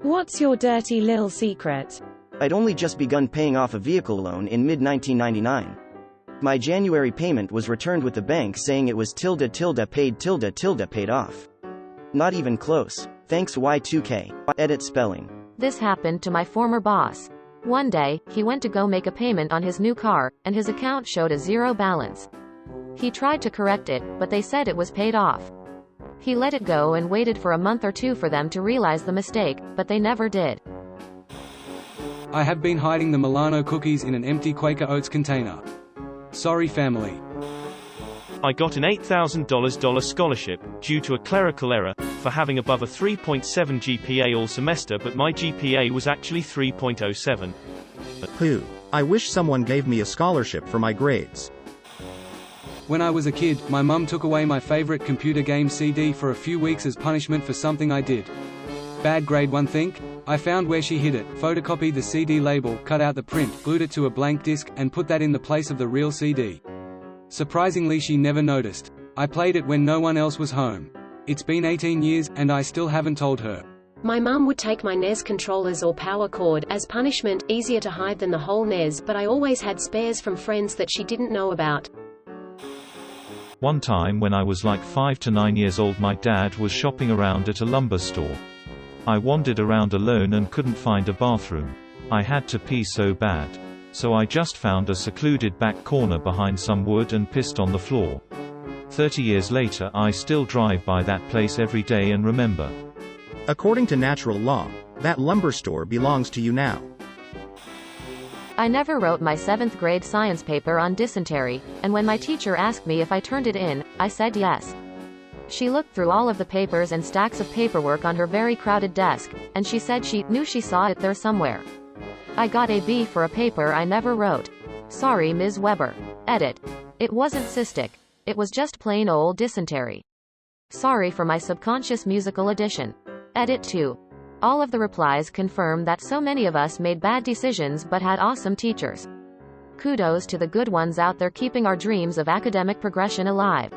What's your dirty little secret? I'd only just begun paying off a vehicle loan in mid-1999. My January payment was returned with the bank saying it was paid off. Not even close. Thanks Y2K. Edit spelling. This happened to my former boss. One day, he went to go make a payment on his new car, and his account showed a zero balance. He tried to correct it, but they said it was paid off. He let it go and waited for a month or two for them to realize the mistake, but they never did. I have been hiding the Milano cookies in an empty Quaker Oats container. Sorry, family. I got an $8,000 scholarship, due to a clerical error, for having above a 3.7 GPA all semester, but my GPA was actually 3.07. Pooh. I wish someone gave me a scholarship for my grades. When I was a kid, my mum took away my favorite computer game CD for a few weeks as punishment for something I did. Bad grade 1 think? I found where she hid it, photocopied the CD label, cut out the print, glued it to a blank disc, and put that in the place of the real CD. Surprisingly, she never noticed. I played it when no one else was home. It's been 18 years, and I still haven't told her. My mum would take my NES controllers or power cord, as punishment, easier to hide than the whole NES, but I always had spares from friends that she didn't know about. One time when I was like 5 to 9 years old, my dad was shopping around at a lumber store. I wandered around alone and couldn't find a bathroom. I had to pee so bad. So I just found a secluded back corner behind some wood and pissed on the floor. 30 years later, I still drive by that place every day and remember. According to natural law, that lumber store belongs to you now. I never wrote my 7th grade science paper on dysentery, and when my teacher asked me if I turned it in, I said yes. She looked through all of the papers and stacks of paperwork on her very crowded desk, and she said she knew she saw it there somewhere. I got a B for a paper I never wrote. Sorry, Ms. Weber. Edit. It wasn't cystic. It was just plain old dysentery. Sorry for my subconscious musical addition. Edit 2. All of the replies confirm that so many of us made bad decisions but had awesome teachers. Kudos to the good ones out there keeping our dreams of academic progression alive.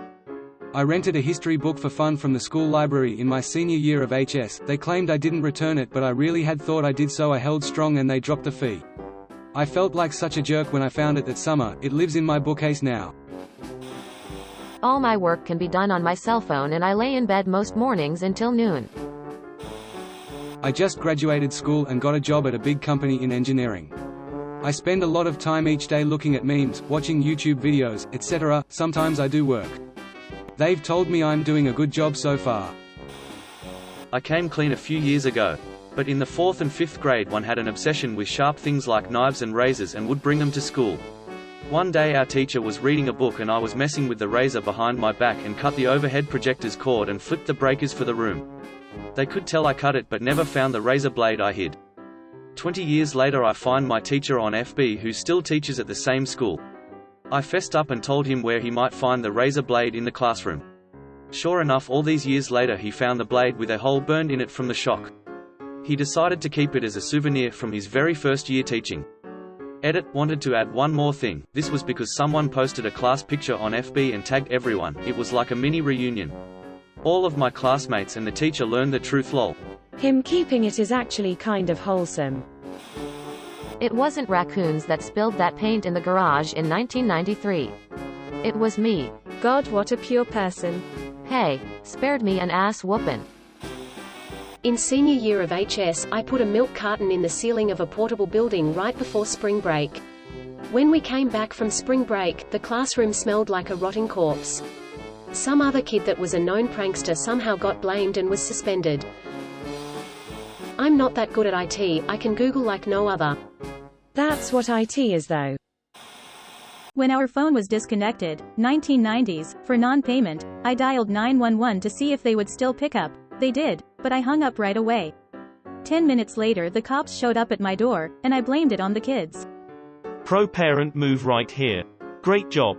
I rented a history book for fun from the school library in my senior year of HS. They claimed I didn't return it, but I really had thought I did, so I held strong and they dropped the fee. I felt like such a jerk when I found it that summer. It lives in my bookcase now. All my work can be done on my cell phone and I lay in bed most mornings until noon. I just graduated school and got a job at a big company in engineering. I spend a lot of time each day looking at memes, watching YouTube videos, etc. Sometimes I do work. They've told me I'm doing a good job so far. I came clean a few years ago. But in the 4th and 5th grade, one had an obsession with sharp things like knives and razors and would bring them to school. One day our teacher was reading a book and I was messing with the razor behind my back and cut the overhead projector's cord and flipped the breakers for the room. They could tell I cut it but never found the razor blade I hid. 20 years later I find my teacher on FB who still teaches at the same school. I fessed up and told him where he might find the razor blade in the classroom. Sure enough, all these years later he found the blade with a hole burned in it from the shock. He decided to keep it as a souvenir from his very first year teaching. Edit. Wanted to add one more thing. This was because someone posted a class picture on FB and tagged everyone. It was like a mini reunion. All of my classmates and the teacher learned the truth, lol. Him keeping it is actually kind of wholesome. It wasn't raccoons that spilled that paint in the garage in 1993. It was me. God, what a pure person. Hey, spared me an ass whoopin'. In senior year of HS, I put a milk carton in the ceiling of a portable building right before spring break. When we came back from spring break, the classroom smelled like a rotting corpse. Some other kid that was a known prankster somehow got blamed and was suspended. I'm not that good at IT, I can Google like no other. That's what IT is though. When our phone was disconnected, 1990s, for non-payment, I dialed 911 to see if they would still pick up. They did, but I hung up right away. 10 minutes later the cops showed up at my door, and I blamed it on the kids. Pro parent move right here. Great job.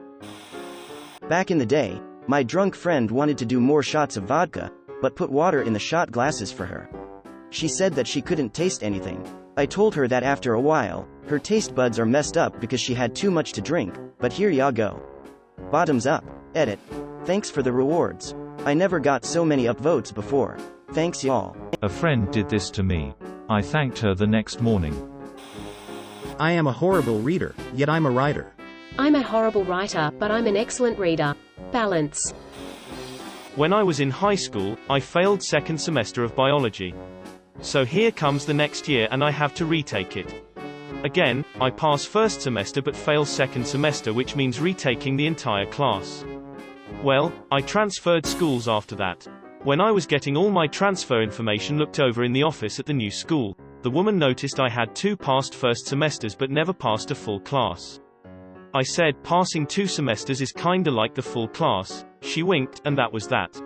Back in the day, my drunk friend wanted to do more shots of vodka, but put water in the shot glasses for her. She said that she couldn't taste anything. I told her that after a while, her taste buds are messed up because she had too much to drink, but here ya go. Bottoms up. Edit. Thanks for the rewards. I never got so many upvotes before. Thanks y'all. A friend did this to me. I thanked her the next morning. I am a horrible reader, yet I'm a writer. I'm a horrible writer, but I'm an excellent reader. Balance. When I was in high school, I failed second semester of biology. So here comes the next year and I have to retake it. Again, I pass first semester but fail second semester, which means retaking the entire class. Well, I transferred schools after that. When I was getting all my transfer information looked over in the office at the new school, the woman noticed I had 2 passed first semesters but never passed a full class. I said passing 2 semesters is kinda like the full class. She winked, and that was that.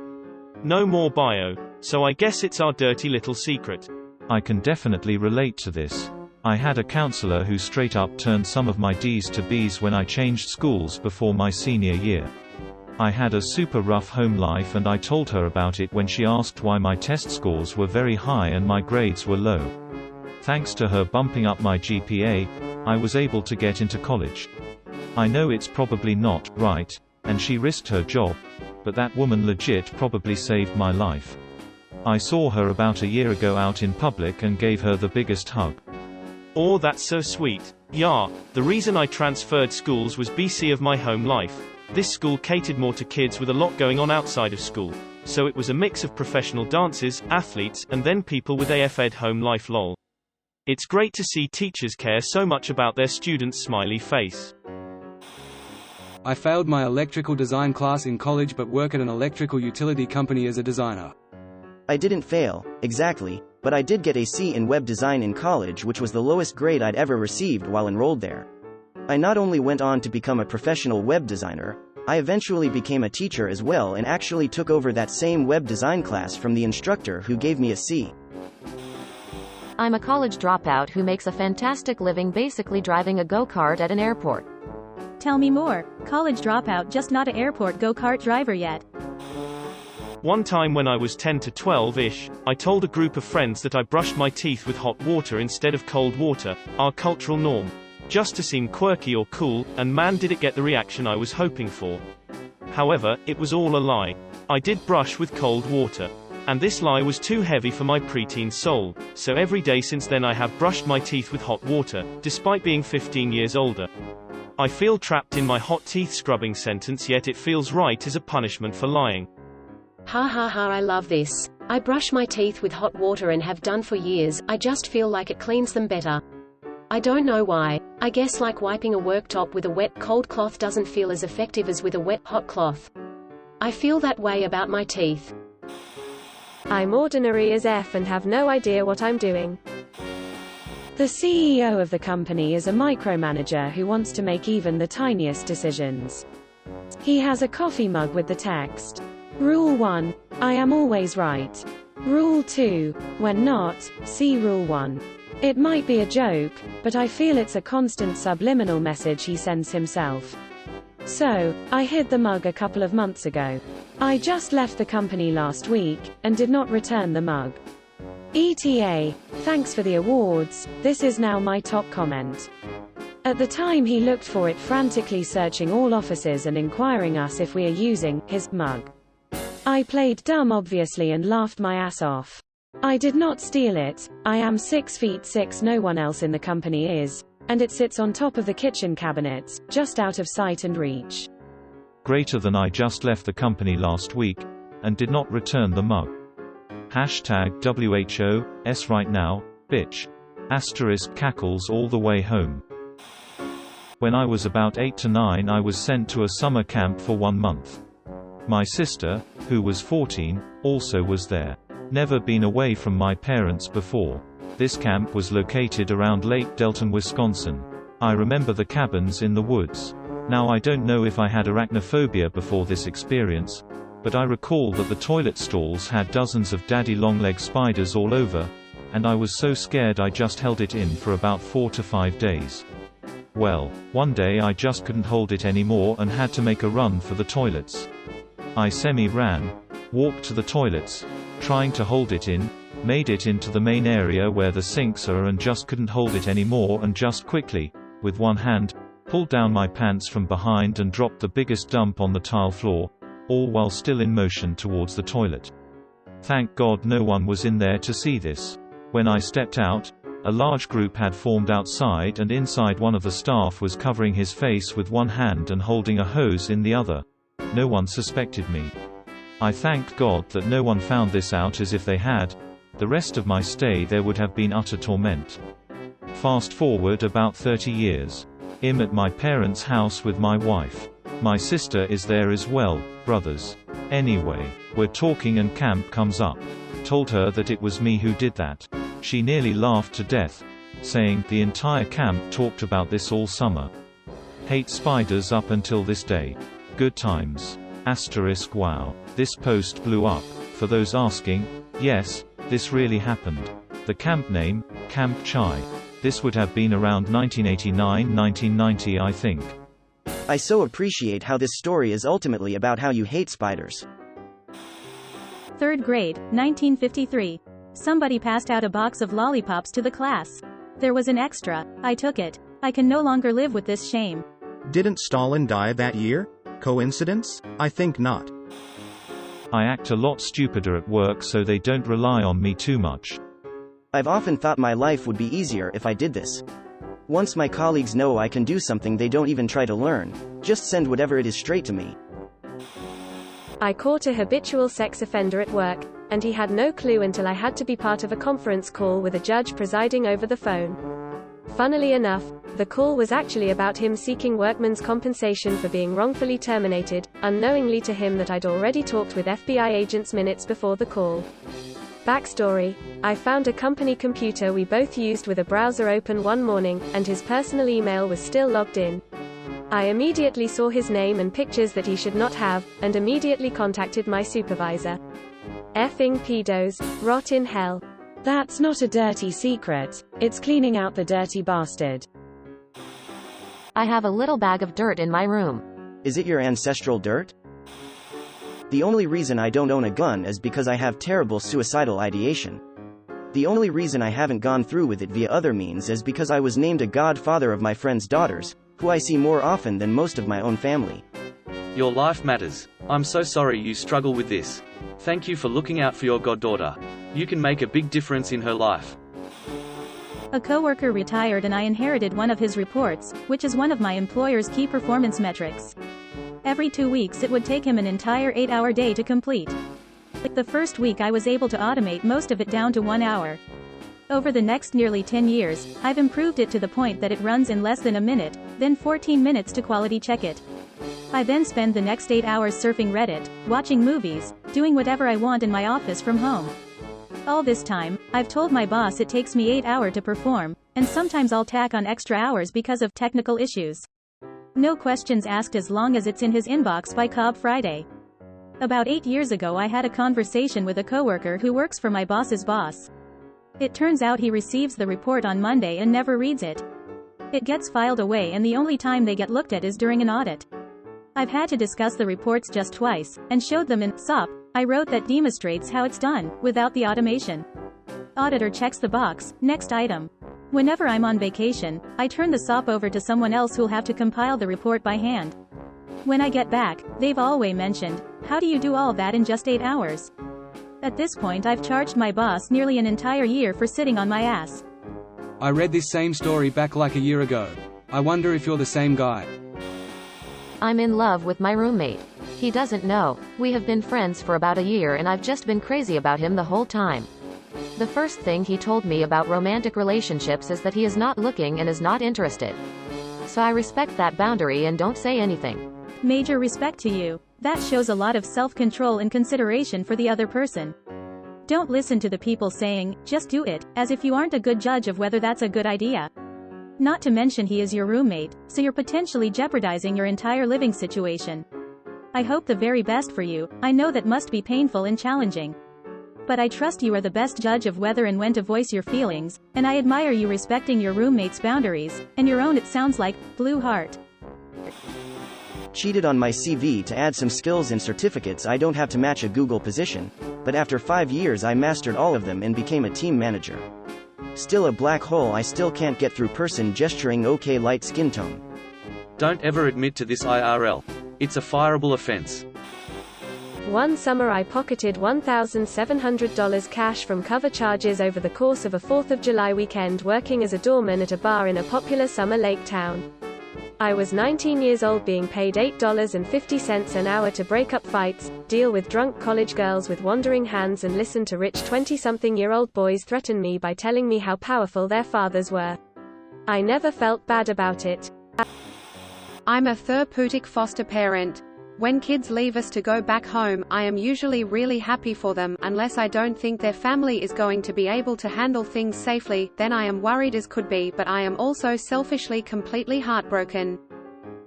No more bio, so I guess it's our dirty little secret. I can definitely relate to this. I had a counselor who straight up turned some of my D's to B's when I changed schools before my senior year. I had a super rough home life and I told her about it when she asked why my test scores were very high and my grades were low. Thanks to her bumping up my GPA, I was able to get into college. I know it's probably not right, and she risked her job, but that woman legit probably saved my life. I saw her about a year ago out in public and gave her the biggest hug. Oh, that's so sweet. Yeah, the reason I transferred schools was BC of my home life. This school catered more to kids with a lot going on outside of school. So it was a mix of professional dancers, athletes, and then people with AF-ed home life lol. It's great to see teachers care so much about their students' smiley face. I failed my electrical design class in college but work at an electrical utility company as a designer. I didn't fail, exactly, but I did get a C in web design in college, which was the lowest grade I'd ever received while enrolled there. I not only went on to become a professional web designer, I eventually became a teacher as well and actually took over that same web design class from the instructor who gave me a C. I'm a college dropout who makes a fantastic living basically driving a go-kart at an airport. Tell me more. College dropout, just not a airport go-kart driver yet. One time when I was 10 to 12-ish, I told a group of friends that I brushed my teeth with hot water instead of cold water, our cultural norm. Just to seem quirky or cool, and man did it get the reaction I was hoping for. However, it was all a lie. I did brush with cold water. And this lie was too heavy for my preteen soul, so every day since then I have brushed my teeth with hot water, despite being 15 years older. I feel trapped in my hot teeth scrubbing sentence, yet it feels right as a punishment for lying. Ha ha ha, I love this. I brush my teeth with hot water and have done for years. I just feel like it cleans them better. I don't know why. I guess like wiping a worktop with a wet, cold cloth doesn't feel as effective as with a wet, hot cloth. I feel that way about my teeth. I'm ordinary as F and have no idea what I'm doing. The CEO of the company is a micromanager who wants to make even the tiniest decisions. He has a coffee mug with the text, Rule 1, I am always right. Rule 2, when not, see Rule 1. It might be a joke, but I feel it's a constant subliminal message he sends himself. So, I hid the mug a couple of months ago. I just left the company last week, and did not return the mug. ETA, thanks for the awards, this is now my top comment. At the time he looked for it, frantically searching all offices and inquiring us if we are using his mug. I played dumb obviously and laughed my ass off. I did not steal it, I am 6'6", no one else in the company is, and it sits on top of the kitchen cabinets, just out of sight and reach. Greater than I just left the company last week, and did not return the mug. Hashtag WHOS right now, bitch. Asterisk cackles all the way home. When I was about 8 to 9 I was sent to a summer camp for 1 month. My sister, who was 14, also was there. Never been away from my parents before. This camp was located around Lake Delton, Wisconsin. I remember the cabins in the woods. Now I don't know if I had arachnophobia before this experience, but I recall that the toilet stalls had dozens of daddy longleg spiders all over, and I was so scared I just held it in for about 4 to 5 days. Well, one day I just couldn't hold it anymore and had to make a run for the toilets. I semi-ran, walked to the toilets, trying to hold it in, made it into the main area where the sinks are and just couldn't hold it anymore and just quickly, with one hand, pulled down my pants from behind and dropped the biggest dump on the tile floor, all while still in motion towards the toilet. Thank God no one was in there to see this. When I stepped out, a large group had formed outside, and inside one of the staff was covering his face with one hand and holding a hose in the other. No one suspected me. I thanked God that no one found this out, as if they had, the rest of my stay there would have been utter torment. Fast forward about 30 years. I'm at my parents' house with my wife. My sister is there as well, brothers. Anyway, we're talking and camp comes up. Told her that it was me who did that. She nearly laughed to death, saying, the entire camp talked about this all summer. Hate spiders up until this day. Good times. Asterisk wow. This post blew up. For those asking, yes, this really happened. The camp name, Camp Chai. This would have been around 1989-1990, I think. I so appreciate how this story is ultimately about how you hate spiders. 3rd grade, 1953. Somebody passed out a box of lollipops to the class. There was an extra. I took it. I can no longer live with this shame. Didn't Stalin die that year? Coincidence? I think not. I act a lot stupider at work, so they don't rely on me too much. I've often thought my life would be easier if I did this. Once my colleagues know I can do something, they don't even try to learn. Just send whatever it is straight to me. I caught a habitual sex offender at work, and he had no clue until I had to be part of a conference call with a judge presiding over the phone. Funnily enough, the call was actually about him seeking workman's compensation for being wrongfully terminated, unknowingly to him that I'd already talked with FBI agents minutes before the call. Backstory: I found a company computer we both used with a browser open one morning, and his personal email was still logged in. I immediately saw his name and pictures that he should not have, and immediately contacted my supervisor. Effing pedos, rot in hell. That's not a dirty secret. It's cleaning out the dirty bastard. I have a little bag of dirt in my room. Is it your ancestral dirt? The only reason I don't own a gun is because I have terrible suicidal ideation. The only reason I haven't gone through with it via other means is because I was named a godfather of my friend's daughters, who I see more often than most of my own family. Your life matters. I'm so sorry you struggle with this. Thank you for looking out for your goddaughter. You can make a big difference in her life. A coworker retired and I inherited one of his reports, which is one of my employer's key performance metrics. Every 2 weeks it would take him an entire 8-hour day to complete. The first week I was able to automate most of it down to 1 hour. Over the next nearly 10 years, I've improved it to the point that it runs in less than a minute, then 14 minutes to quality check it. I then spend the next 8 hours surfing Reddit, watching movies, doing whatever I want in my office from home. All this time, I've told my boss it takes me 8 hours to perform, and sometimes I'll tack on extra hours because of technical issues. No questions asked as long as it's in his inbox by Cobb Friday. About 8 years ago I had a conversation with a coworker who works for my boss's boss. It turns out he receives the report on Monday and never reads it. It gets filed away and the only time they get looked at is during an audit. I've had to discuss the reports just twice, and showed them in SOP I wrote that demonstrates how it's done, without the automation. Auditor checks the box, next item. Whenever I'm on vacation, I turn the SOP over to someone else who'll have to compile the report by hand. When I get back, they've always mentioned, how do you do all that in just 8 hours? At this point I've charged my boss nearly an entire year for sitting on my ass. I read this same story back like a year ago. I wonder if you're the same guy. I'm in love with my roommate. He doesn't know. We have been friends for about a year and I've just been crazy about him the whole time. The first thing he told me about romantic relationships is that he is not looking and is not interested. So I respect that boundary and don't say anything. Major respect to you. That shows a lot of self-control and consideration for the other person. Don't listen to the people saying, just do it, as if you aren't a good judge of whether that's a good idea. Not to mention he is your roommate, so you're potentially jeopardizing your entire living situation. I hope the very best for you. I know that must be painful and challenging. But I trust you are the best judge of whether and when to voice your feelings, and I admire you respecting your roommate's boundaries, and your own. It sounds like, blue heart. Cheated on my CV to add some skills and certificates I don't have to match a Google position, but after 5 years I mastered all of them and became a team manager. Still a black hole I still can't get through. Person gesturing OK light skin tone. Don't ever admit to this IRL. It's a fireable offense. One summer I pocketed $1,700 cash from cover charges over the course of a 4th of July weekend working as a doorman at a bar in a popular summer lake town. I was 19 years old, being paid $8.50 an hour to break up fights, deal with drunk college girls with wandering hands, and listen to rich 20-something-year-old boys threaten me by telling me how powerful their fathers were. I never felt bad about it. I'm a therapeutic foster parent. When kids leave us to go back home, I am usually really happy for them, unless I don't think their family is going to be able to handle things safely, then I am worried as could be, but I am also selfishly completely heartbroken.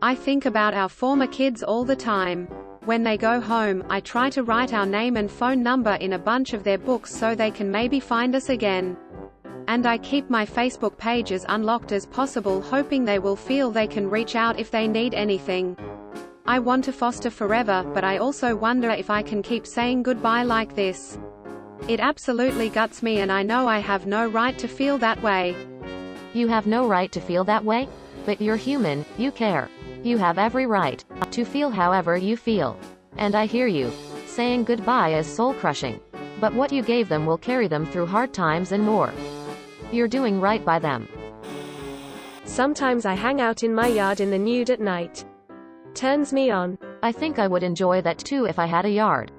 I think about our former kids all the time. When they go home, I try to write our name and phone number in a bunch of their books so they can maybe find us again. And I keep my Facebook page as unlocked as possible, hoping they will feel they can reach out if they need anything. I want to foster forever, but I also wonder if I can keep saying goodbye like this. It absolutely guts me, and I know I have no right to feel that way. You have no right to feel that way? But you're human, you care. You have every right to feel however you feel. And I hear you. Saying goodbye is soul-crushing. But what you gave them will carry them through hard times and more. You're doing right by them. Sometimes I hang out in my yard in the nude at night. Turns me on. I think I would enjoy that too if I had a yard.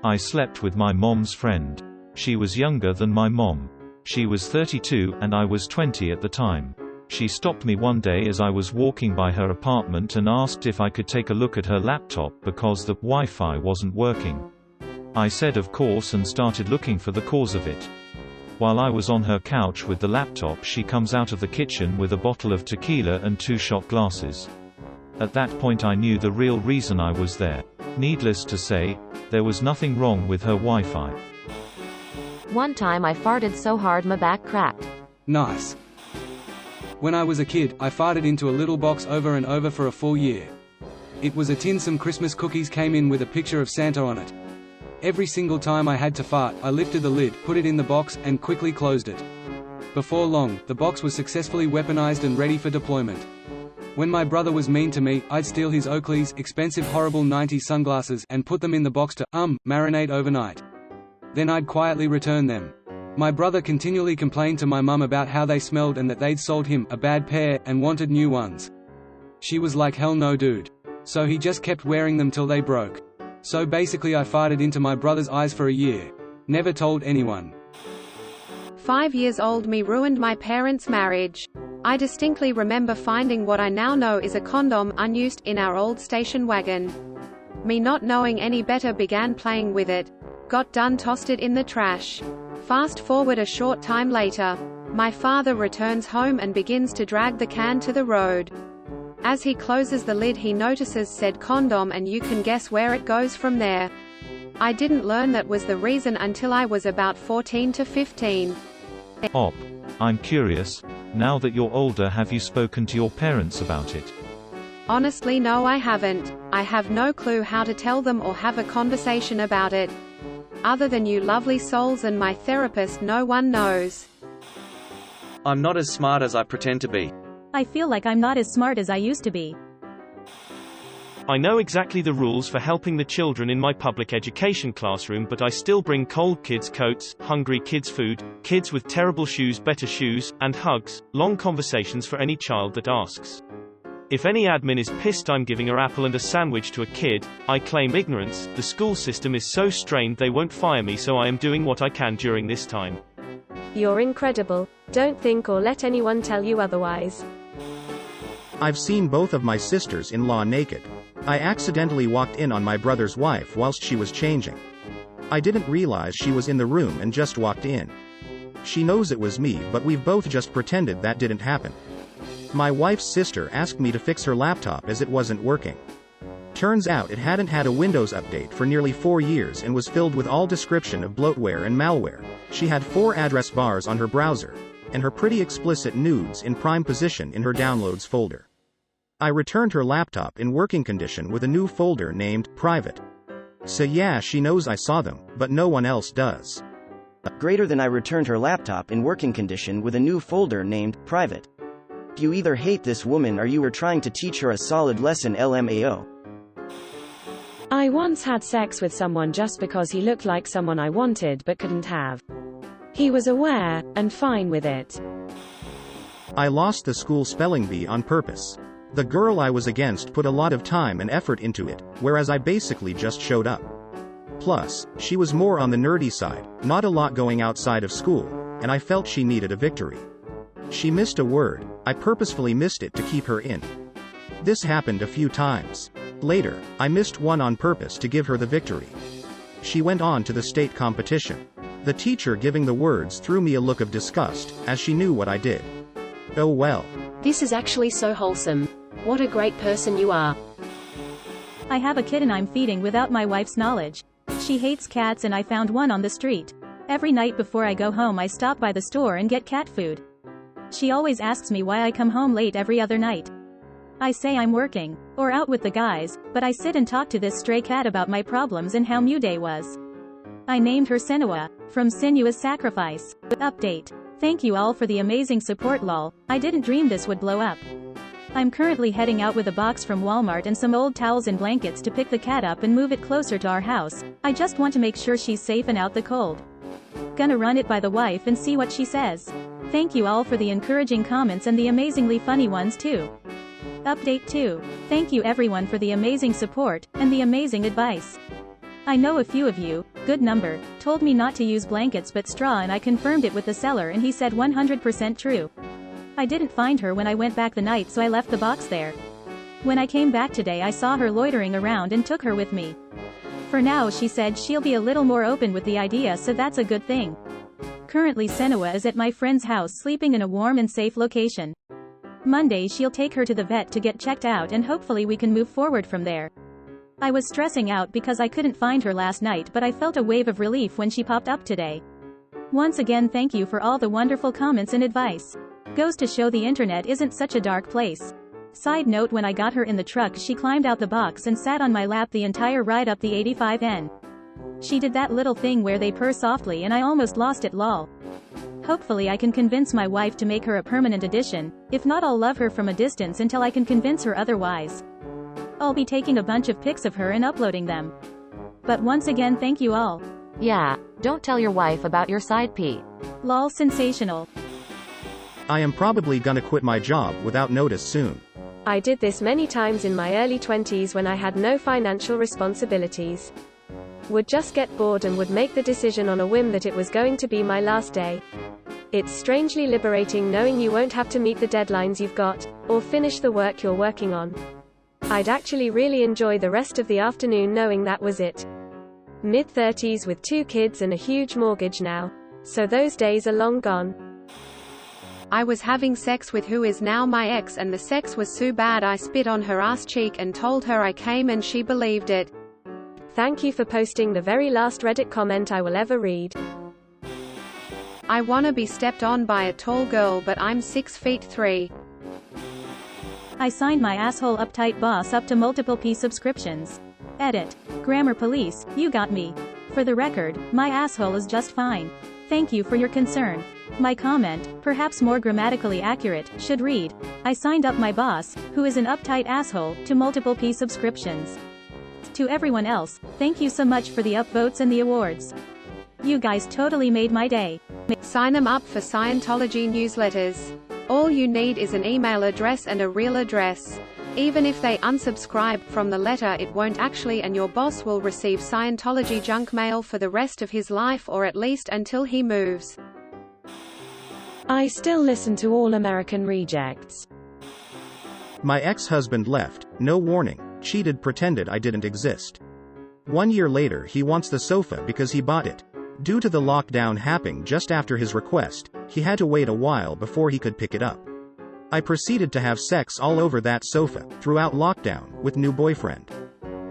I slept with my mom's friend. She was younger than my mom. She was 32 and I was 20 at the time. She stopped me one day as I was walking by her apartment and asked if I could take a look at her laptop because the Wi-Fi wasn't working. I said of course and started looking for the cause of it. While I was on her couch with the laptop, she comes out of the kitchen with a bottle of tequila and 2 shot glasses. At that point I knew the real reason I was there. Needless to say, there was nothing wrong with her Wi-Fi. One time I farted so hard my back cracked. Nice. When I was a kid, I farted into a little box over and over for a full year. It was a tin. Some Christmas cookies came in with a picture of Santa on it. Every single time I had to fart, I lifted the lid, put it in the box, and quickly closed it. Before long, the box was successfully weaponized and ready for deployment. When my brother was mean to me, I'd steal his Oakley's expensive horrible 90s sunglasses and put them in the box to marinate overnight. Then I'd quietly return them. My brother continually complained to my mum about how they smelled and that they'd sold him a bad pair and wanted new ones. She was like, hell no dude. So he just kept wearing them till they broke. So basically I farted into my brother's eyes for a year. Never told anyone. 5 years old me ruined my parents' marriage. I distinctly remember finding what I now know is a condom, unused, in our old station wagon. Me not knowing any better began playing with it. Got done, tossed it in the trash. Fast forward a short time later. My father returns home and begins to drag the can to the road. As he closes the lid he notices said condom, and you can guess where it goes from there. I didn't learn that was the reason until I was about 14 to 15. Op. I'm curious, now that you're older, have you spoken to your parents about it? Honestly no, I haven't. I have no clue how to tell them or have a conversation about it. Other than you lovely souls and my therapist, no one knows. I'm not as smart as I pretend to be. I feel like I'm not as smart as I used to be. I know exactly the rules for helping the children in my public education classroom, but I still bring cold kids coats, hungry kids food, kids with terrible shoes better shoes, and hugs, long conversations for any child that asks. If any admin is pissed I'm giving an apple and a sandwich to a kid, I claim ignorance. The school system is so strained they won't fire me, so I am doing what I can during this time. You're incredible. Don't think or let anyone tell you otherwise. I've seen both of my sisters-in-law naked. I accidentally walked in on my brother's wife whilst she was changing. I didn't realize she was in the room and just walked in. She knows it was me, but we've both just pretended that didn't happen. My wife's sister asked me to fix her laptop as it wasn't working. Turns out it hadn't had a Windows update for nearly 4 years and was filled with all description of bloatware and malware. She had 4 address bars on her browser, and her pretty explicit nudes in prime position in her downloads folder. I returned her laptop in working condition with a new folder named Private. So yeah, she knows I saw them, but no one else does. Greater than I returned her laptop in working condition with a new folder named Private. You either hate this woman or you were trying to teach her a solid lesson, LMAO. I once had sex with someone just because he looked like someone I wanted but couldn't have. He was aware, and fine with it. I lost the school spelling bee on purpose. The girl I was against put a lot of time and effort into it, whereas I basically just showed up. Plus, she was more on the nerdy side, not a lot going outside of school, and I felt she needed a victory. She missed a word, I purposefully missed it to keep her in. This happened a few times. Later, I missed one on purpose to give her the victory. She went on to the state competition. The teacher giving the words threw me a look of disgust, as she knew what I did. Oh well. This is actually so wholesome. What a great person you are. I have a kitten I'm feeding without my wife's knowledge. She hates cats and I found one on the street. Every night before I go home I stop by the store and get cat food. She always asks me why I come home late every other night. I say I'm working, or out with the guys, but I sit and talk to this stray cat about my problems and how Mew Day was. I named her Senua, from Sinuous Sacrifice. Update. Thank you all for the amazing support lol, I didn't dream this would blow up. I'm currently heading out with a box from Walmart and some old towels and blankets to pick the cat up and move it closer to our house. I just want to make sure she's safe and out the cold. Gonna run it by the wife and see what she says. Thank you all for the encouraging comments and the amazingly funny ones too. Update 2. Thank you everyone for the amazing support, and the amazing advice. I know a few of you, good number, told me not to use blankets but straw and I confirmed it with the seller and he said 100% true. I didn't find her when I went back the night so I left the box there. When I came back today I saw her loitering around and took her with me. For now she said she'll be a little more open with the idea so that's a good thing. Currently Senua is at my friend's house sleeping in a warm and safe location. Monday she'll take her to the vet to get checked out and hopefully we can move forward from there. I was stressing out because I couldn't find her last night but I felt a wave of relief when she popped up today. Once again thank you for all the wonderful comments and advice. Goes to show the internet isn't such a dark place. Side note, when I got her in the truck she climbed out the box and sat on my lap the entire ride up the 85N. She did that little thing where they purr softly and I almost lost it lol. Hopefully I can convince my wife to make her a permanent addition, if not I'll love her from a distance until I can convince her otherwise. I'll be taking a bunch of pics of her and uploading them. But once again thank you all. Yeah, don't tell your wife about your side P. Lol sensational. I am probably gonna quit my job without notice soon. I did this many times in my early 20s when I had no financial responsibilities. Would just get bored and would make the decision on a whim that it was going to be my last day. It's strangely liberating knowing you won't have to meet the deadlines you've got, or finish the work you're working on. I'd actually really enjoy the rest of the afternoon knowing that was it. Mid-30s with 2 kids and a huge mortgage now. So those days are long gone. I was having sex with who is now my ex and the sex was so bad I spit on her ass cheek and told her I came and she believed it. Thank you for posting the very last Reddit comment I will ever read. I wanna be stepped on by a tall girl but I'm 6'3". I signed my asshole uptight boss up to multiple P subscriptions. Edit. Grammar police, you got me. For the record, my asshole is just fine. Thank you for your concern. My comment, perhaps more grammatically accurate, should read, I signed up my boss, who is an uptight asshole, to multiple P subscriptions. To everyone else, thank you so much for the upvotes and the awards. You guys totally made my day. Sign them up for Scientology newsletters. All you need is an email address and a real address. Even if they unsubscribe from the letter it won't actually, and your boss will receive Scientology junk mail for the rest of his life or at least until he moves. I still listen to All American Rejects. My ex-husband left, no warning, cheated, pretended I didn't exist. 1 year later he wants the sofa because he bought it. Due to the lockdown happening just after his request, he had to wait a while before he could pick it up. I proceeded to have sex all over that sofa, throughout lockdown, with new boyfriend.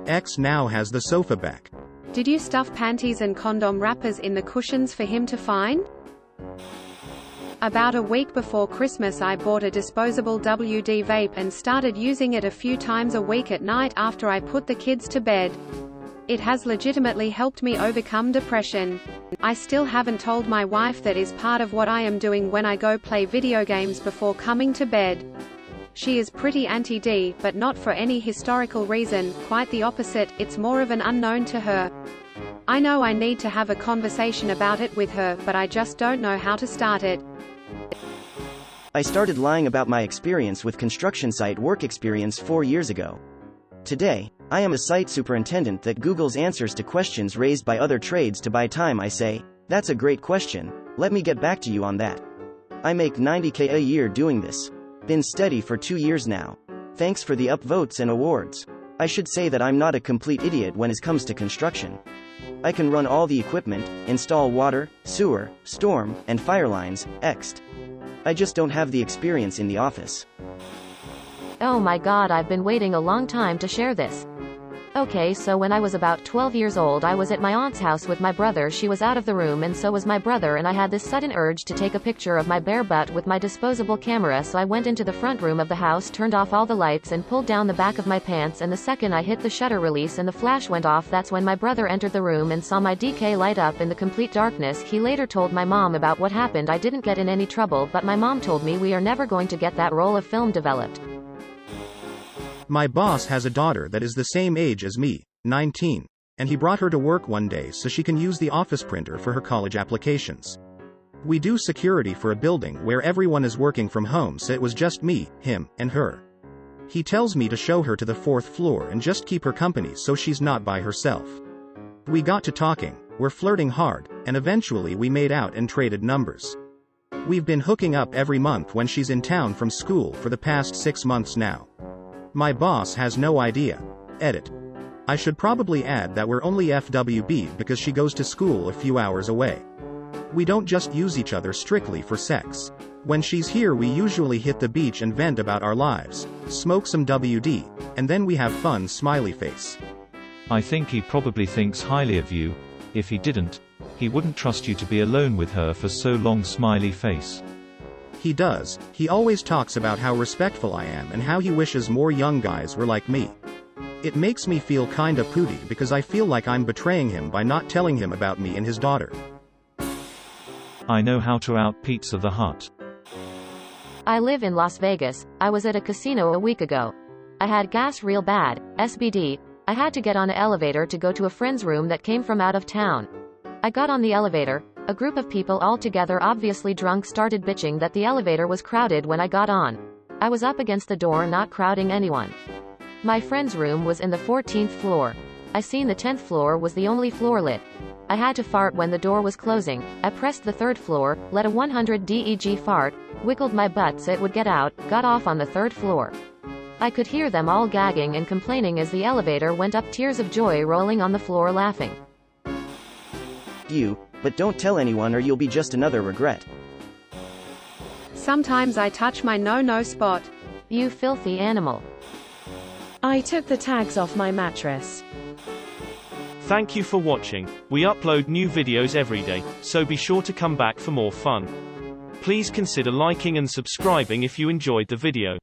Ex now has the sofa back. Did you stuff panties and condom wrappers in the cushions for him to find? About a week before Christmas I bought a disposable WD vape and started using it a few times a week at night after I put the kids to bed. It has legitimately helped me overcome depression. I still haven't told my wife that is part of what I am doing when I go play video games before coming to bed. She is pretty anti-D, but not for any historical reason, quite the opposite, it's more of an unknown to her. I know I need to have a conversation about it with her, but I just don't know how to start it. I started lying about my experience with construction site work experience 4 years ago. Today, I am a site superintendent that Googles answers to questions raised by other trades to buy time. I say, "That's a great question, let me get back to you on that." I make $90K a year doing this. Been steady for 2 years now. Thanks for the upvotes and awards. I should say that I'm not a complete idiot when it comes to construction. I can run all the equipment, install water, sewer, storm, and fire lines, ext. I just don't have the experience in the office. Oh my god, I've been waiting a long time to share this. Okay, so when I was about 12 years old, I was at my aunt's house with my brother. She was out of the room and so was my brother, and I had this sudden urge to take a picture of my bare butt with my disposable camera, so I went into the front room of the house, turned off all the lights and pulled down the back of my pants, and the second I hit the shutter release and the flash went off, that's when my brother entered the room and saw my DK light up in the complete darkness. He later told my mom about what happened. I didn't get in any trouble, but my mom told me we are never going to get that roll of film developed. My boss has a daughter that is the same age as me, 19, and he brought her to work one day so she can use the office printer for her college applications. We do security for a building where everyone is working from home, so it was just me, him, and her. He tells me to show her to the 4th floor and just keep her company so she's not by herself. We got to talking, we're flirting hard, and eventually we made out and traded numbers. We've been hooking up every month when she's in town from school for the past 6 months now. My boss has no idea. Edit. I should probably add that we're only FWB because she goes to school a few hours away. We don't just use each other strictly for sex. When she's here we usually hit the beach and vent about our lives, smoke some WD, and then we have fun. Smiley face. I think he probably thinks highly of you. If he didn't, he wouldn't trust you to be alone with her for so long. Smiley face. He does. He always talks about how respectful I am and how he wishes more young guys were like me. It makes me feel kinda pooty because I feel like I'm betraying him by not telling him about me and his daughter. I know how to out Pizza the Hut. I live in Las Vegas. I was at a casino a week ago. I had gas real bad, SBD. I had to get on an elevator to go to a friend's room that came from out of town. I got on the elevator. A group of people all together, obviously drunk, started bitching that the elevator was crowded when I got on. I was up against the door, not crowding anyone. My friend's room was in the 14th floor. I seen the 10th floor was the only floor lit. I had to fart when the door was closing. I pressed the 3rd floor, let a 100 DEG fart, wiggled my butt so it would get out, got off on the 3rd floor. I could hear them all gagging and complaining as the elevator went up, tears of joy rolling on the floor, laughing. But don't tell anyone or you'll be just another regret. Sometimes I touch my no-no spot. You filthy animal. I took the tags off my mattress. Thank you for watching. We upload new videos every day, so be sure to come back for more fun. Please consider liking and subscribing if you enjoyed the video.